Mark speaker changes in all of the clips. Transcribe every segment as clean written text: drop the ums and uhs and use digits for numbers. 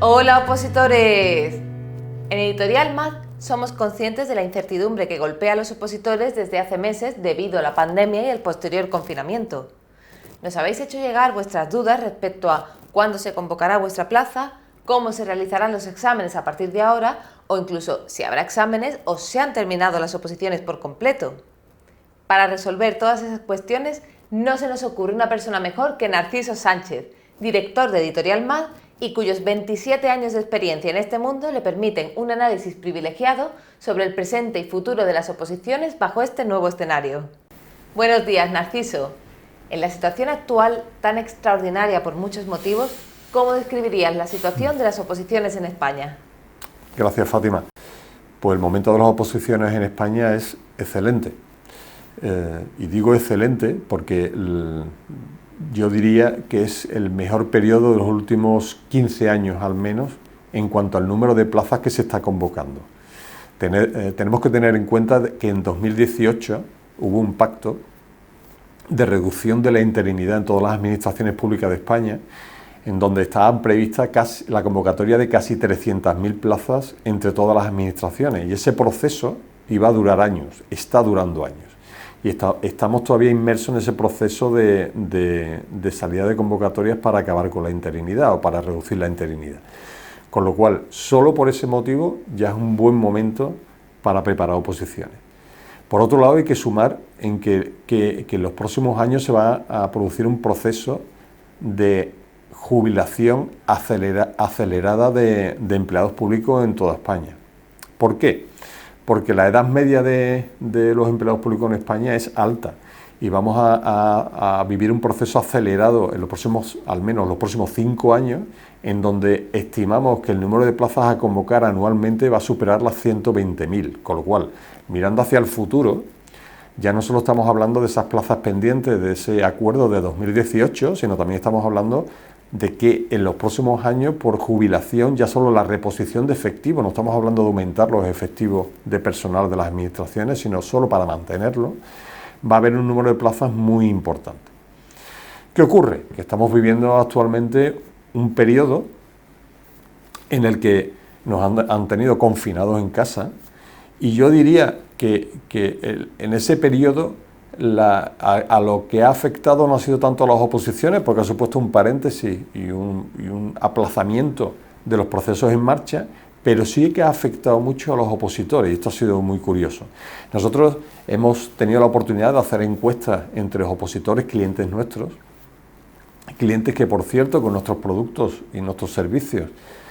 Speaker 1: Hola opositores. En Editorial MAD somos conscientes de la incertidumbre que golpea a los opositores desde hace meses debido a la pandemia y el posterior confinamiento. Nos habéis hecho llegar vuestras dudas respecto a cuándo se convocará vuestra plaza, cómo se realizarán los exámenes a partir de ahora o incluso si habrá exámenes o se han terminado las oposiciones por completo. Para resolver todas esas cuestiones no se nos ocurre una persona mejor que Narciso Sánchez, director de Editorial MAD y cuyos 27 años de experiencia en este mundo le permiten un análisis privilegiado sobre el presente y futuro de las oposiciones bajo este nuevo escenario. Buenos días, Narciso. En la situación actual, tan extraordinaria por muchos motivos, ¿cómo describirías la situación de las oposiciones en España?
Speaker 2: Gracias, Fátima. Pues el momento de las oposiciones en España es excelente. Y digo excelente porque yo diría que es el mejor periodo de los últimos 15 años al menos en cuanto al número de plazas que se está convocando. Tenemos que tener en cuenta que en 2018 hubo un pacto de reducción de la interinidad en todas las administraciones públicas de España, en donde estaban previstas la convocatoria de casi 300.000 plazas entre todas las administraciones, y ese proceso iba a durar años, está durando años. Y estamos todavía inmersos en ese proceso de salida de convocatorias para acabar con la interinidad o para reducir la interinidad. Con lo cual, solo por ese motivo ya es un buen momento para preparar oposiciones. Por otro lado, hay que sumar en que en los próximos años se va a producir un proceso de jubilación acelerada de empleados públicos en toda España. ¿Por qué? Porque la edad media de los empleados públicos en España es alta y vamos a vivir un proceso acelerado en los próximos, al menos los próximos 5 años, en donde estimamos que el número de plazas a convocar anualmente va a superar las 120.000, con lo cual, mirando hacia el futuro, ya no solo estamos hablando de esas plazas pendientes de ese acuerdo de 2018, sino también estamos hablando de que en los próximos años, por jubilación, ya solo la reposición de efectivos, no estamos hablando de aumentar los efectivos de personal de las administraciones, sino solo para mantenerlo, va a haber un número de plazas muy importante. ¿Qué ocurre? Que estamos viviendo actualmente un periodo en el que nos han tenido confinados en casa, y yo diría que en ese periodo a lo que ha afectado no ha sido tanto a las oposiciones, porque ha supuesto un paréntesis y un aplazamiento de los procesos en marcha, pero sí que ha afectado mucho a los opositores, y esto ha sido muy curioso. Nosotros hemos tenido la oportunidad de hacer encuestas entre los opositores, clientes nuestros, clientes que, por cierto, con nuestros productos y nuestros servicios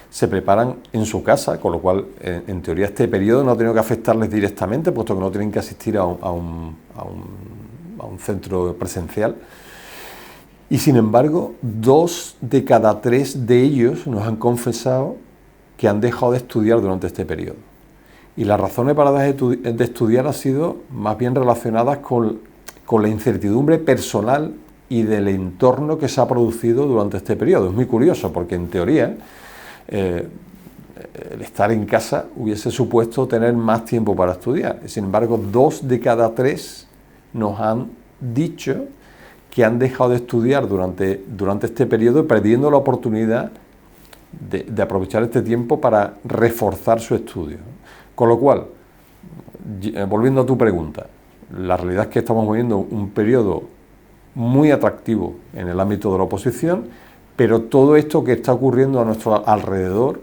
Speaker 2: se preparan en su casa, con lo cual, en teoría, este periodo no ha tenido que afectarles directamente, puesto que no tienen que asistir a un centro presencial. Y, sin embargo, 2 de cada 3 de ellos nos han confesado que han dejado de estudiar durante este periodo. Y las razones para dejar de estudiar han sido más bien relacionadas con la incertidumbre personal y del entorno que se ha producido durante este periodo. Es muy curioso, porque en teoría el estar en casa hubiese supuesto tener más tiempo para estudiar. Sin embargo, 2 de cada 3 nos han dicho que han dejado de estudiar durante este periodo, perdiendo la oportunidad de aprovechar este tiempo para reforzar su estudio. Con lo cual, volviendo a tu pregunta, la realidad es que estamos viviendo un periodo muy atractivo en el ámbito de la oposición, pero todo esto que está ocurriendo a nuestro alrededor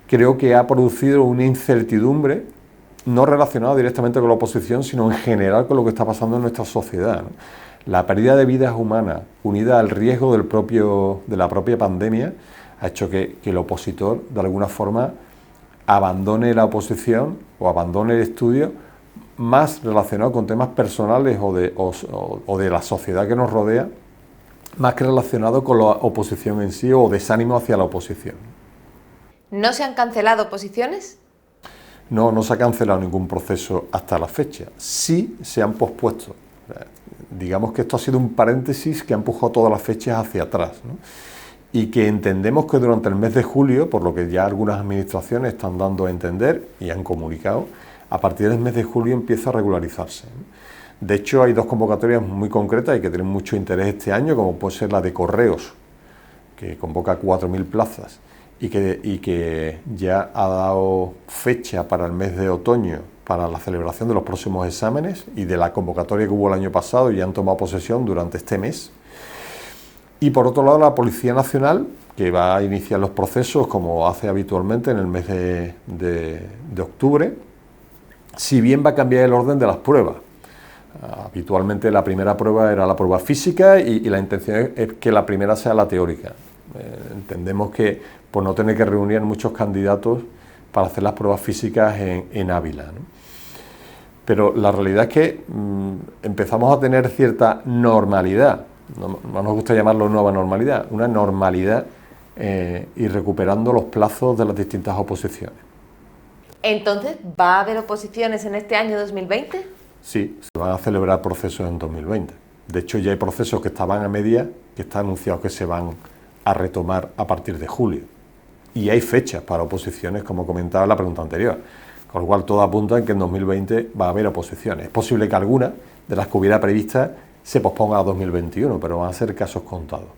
Speaker 2: creo que ha producido una incertidumbre no relacionada directamente con la oposición, sino en general con lo que está pasando en nuestra sociedad, ¿no? La pérdida de vidas humanas unida al riesgo de la propia pandemia ha hecho que el opositor, de alguna forma, abandone la oposición o abandone el estudio, más relacionado con temas personales o de la sociedad que nos rodea, más que relacionado con la oposición en sí o desánimo hacia la oposición.
Speaker 1: ¿No se han cancelado oposiciones?
Speaker 2: No se ha cancelado ningún proceso hasta la fecha. Sí se han pospuesto. Digamos que esto ha sido un paréntesis que ha empujado todas las fechas hacia atrás, ¿no? Y que entendemos que durante el mes de julio, por lo que ya algunas administraciones están dando a entender y han comunicado, a partir del mes de julio empieza a regularizarse, ¿no? De hecho, hay 2 convocatorias muy concretas y que tienen mucho interés este año, como puede ser la de Correos, que convoca 4.000 plazas, y que ya ha dado fecha para el mes de otoño para la celebración de los próximos exámenes y de la convocatoria que hubo el año pasado, y ya han tomado posesión durante este mes. Y por otro lado, la Policía Nacional, que va a iniciar los procesos como hace habitualmente en el mes de octubre, si bien va a cambiar el orden de las pruebas. Habitualmente la primera prueba era la prueba física y la intención es que la primera sea la teórica. Entendemos que por no tener que reunir muchos candidatos para hacer las pruebas físicas en Ávila, ¿no? Pero la realidad es que empezamos a tener cierta normalidad, no nos gusta llamarlo nueva normalidad, una normalidad, y recuperando los plazos de las distintas oposiciones.
Speaker 1: Entonces, ¿va a haber oposiciones en este año 2020?
Speaker 2: Sí, se van a celebrar procesos en 2020. De hecho, ya hay procesos que estaban a media, que está anunciado que se van a retomar a partir de julio. Y hay fechas para oposiciones, como comentaba en la pregunta anterior. Con lo cual, todo apunta en que en 2020 va a haber oposiciones. Es posible que alguna de las que hubiera previstas se posponga a 2021, pero van a ser casos contados.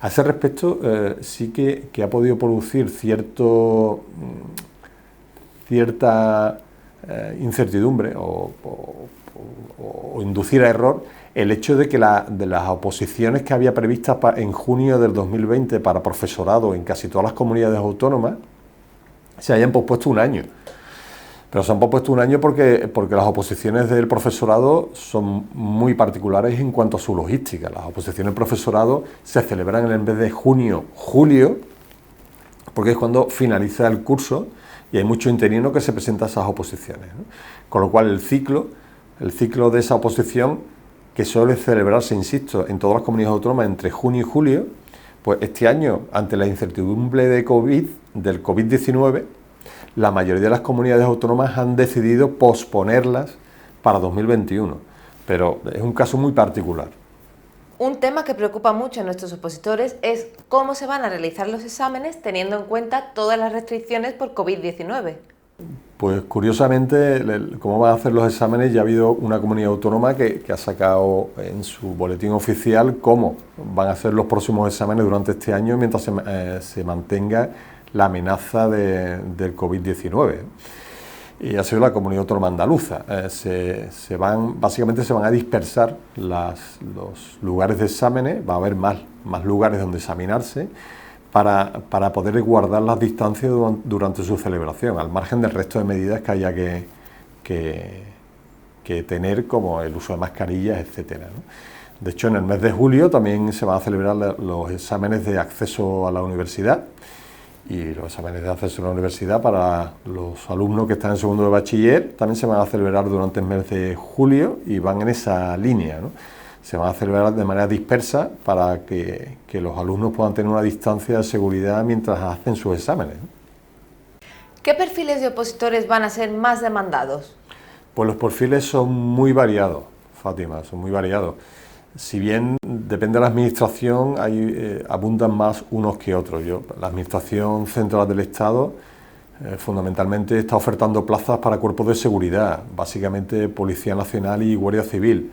Speaker 2: A ese respecto, sí que ha podido producir cierta incertidumbre o inducir a error el hecho de que de las oposiciones que había previstas en junio del 2020 para profesorado en casi todas las comunidades autónomas se hayan pospuesto un año. Pero se han pospuesto un año porque las oposiciones del profesorado son muy particulares en cuanto a su logística. Las oposiciones del profesorado se celebran en vez de junio, julio, porque es cuando finaliza el curso y hay mucho interino que se presenta a esas oposiciones, ¿no? Con lo cual el ciclo de esa oposición, que suele celebrarse, insisto, en todas las comunidades autónomas entre junio y julio, pues este año, ante la incertidumbre del COVID-19, la mayoría de las comunidades autónomas han decidido posponerlas para 2021, pero es un caso muy particular.
Speaker 1: Un tema que preocupa mucho a nuestros opositores es cómo se van a realizar los exámenes teniendo en cuenta todas las restricciones por COVID-19.
Speaker 2: Pues curiosamente, cómo van a hacer los exámenes, ya ha habido una comunidad autónoma que ha sacado en su boletín oficial cómo van a ser los próximos exámenes durante este año mientras se mantenga la amenaza del COVID-19. Y ha sido la comunidad autónoma andaluza. Básicamente se van a dispersar los lugares de exámenes, va a haber más lugares donde examinarse para poder guardar las distancias durante su celebración, al margen del resto de medidas que haya que tener, como el uso de mascarillas, etcétera, ¿no? De hecho, en el mes de julio también se van a celebrar los exámenes de acceso a la universidad, y los exámenes de acceso a la universidad para los alumnos que están en segundo de bachiller también se van a celebrar durante el mes de julio y van en esa línea, ¿no? Se van a celebrar de manera dispersa para que los alumnos puedan tener una distancia de seguridad mientras hacen sus exámenes, ¿no?
Speaker 1: ¿Qué perfiles de opositores van a ser más demandados?
Speaker 2: Pues los perfiles son muy variados, Fátima, son muy variados. Si bien depende de la administración, abundan más unos que otros. La Administración Central del Estado fundamentalmente está ofertando plazas para cuerpos de seguridad, básicamente Policía Nacional y Guardia Civil,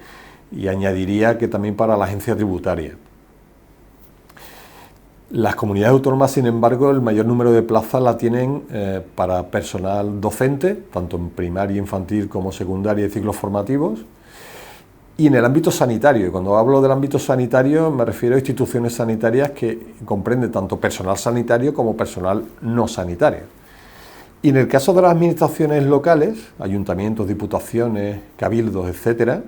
Speaker 2: y añadiría que también para la Agencia Tributaria. Las comunidades autónomas, sin embargo, el mayor número de plazas la tienen para personal docente, tanto en primaria, infantil como secundaria y ciclos formativos. Y en el ámbito sanitario, y cuando hablo del ámbito sanitario me refiero a instituciones sanitarias que comprenden tanto personal sanitario como personal no sanitario. Y en el caso de las administraciones locales, ayuntamientos, diputaciones, cabildos, etcétera,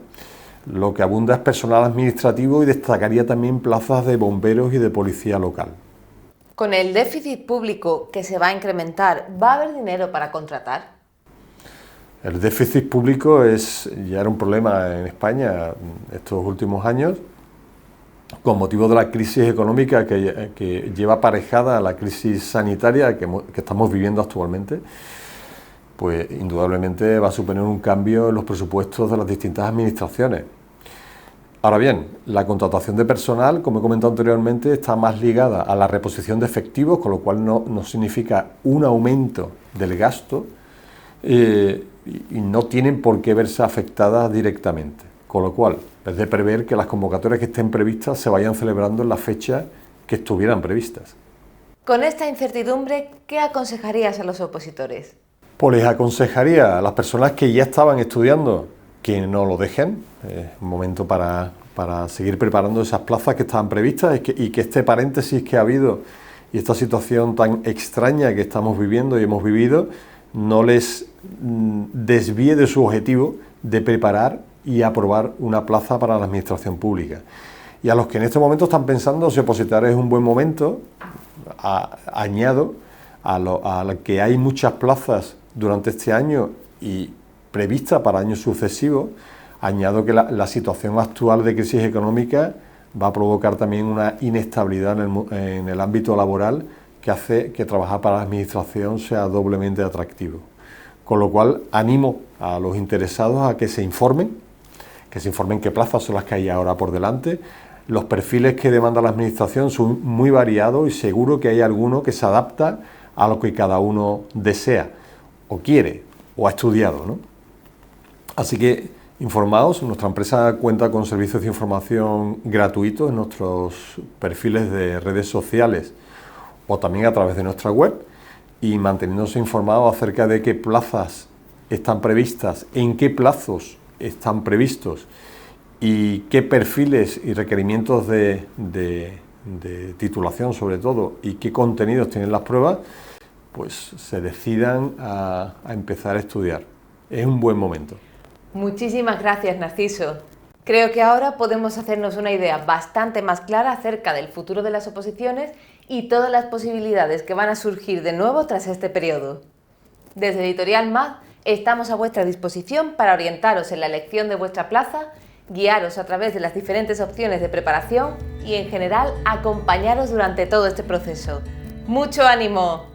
Speaker 2: lo que abunda es personal administrativo y destacaría también plazas de bomberos y de policía local.
Speaker 1: Con el déficit público que se va a incrementar, ¿va a haber dinero para contratar?
Speaker 2: El déficit público ya era un problema en España estos últimos años, con motivo de la crisis económica que lleva aparejada a la crisis sanitaria que estamos viviendo actualmente. Pues indudablemente va a suponer un cambio en los presupuestos de las distintas administraciones. Ahora bien, la contratación de personal, como he comentado anteriormente, está más ligada a la reposición de efectivos, con lo cual no significa un aumento del gasto, y no tienen por qué verse afectadas directamente, con lo cual es de prever que las convocatorias que estén previstas se vayan celebrando en las fechas que estuvieran previstas.
Speaker 1: Con esta incertidumbre, ¿qué aconsejarías a los opositores?
Speaker 2: Pues les aconsejaría a las personas que ya estaban estudiando que no lo dejen. Es un momento para seguir preparando esas plazas que estaban previstas y que este paréntesis que ha habido y esta situación tan extraña que estamos viviendo y hemos vivido no les desvíe de su objetivo de preparar y aprobar una plaza para la administración pública. Y a los que en este momento están pensando si opositar es un buen momento, añado a que hay muchas plazas durante este año y previstas para años sucesivos, añado que la situación actual de crisis económica va a provocar también una inestabilidad en el ámbito laboral que hace que trabajar para la administración sea doblemente atractivo. Con lo cual animo a los interesados a que se informen qué plazas son las que hay ahora por delante. Los perfiles que demanda la administración son muy variados y seguro que hay alguno que se adapta a lo que cada uno desea o quiere o ha estudiado, ¿no? Así que informaos, nuestra empresa cuenta con servicios de información gratuitos en nuestros perfiles de redes sociales o también a través de nuestra web y manteniéndose informados acerca de qué plazas están previstas, en qué plazos están previstos y qué perfiles y requerimientos de titulación sobre todo y qué contenidos tienen las pruebas, pues se decidan a empezar a estudiar. Es un buen momento.
Speaker 1: Muchísimas gracias, Narciso. Creo que ahora podemos hacernos una idea bastante más clara acerca del futuro de las oposiciones y todas las posibilidades que van a surgir de nuevo tras este periodo. Desde Editorial MAD estamos a vuestra disposición para orientaros en la elección de vuestra plaza, guiaros a través de las diferentes opciones de preparación y, en general, acompañaros durante todo este proceso. ¡Mucho ánimo!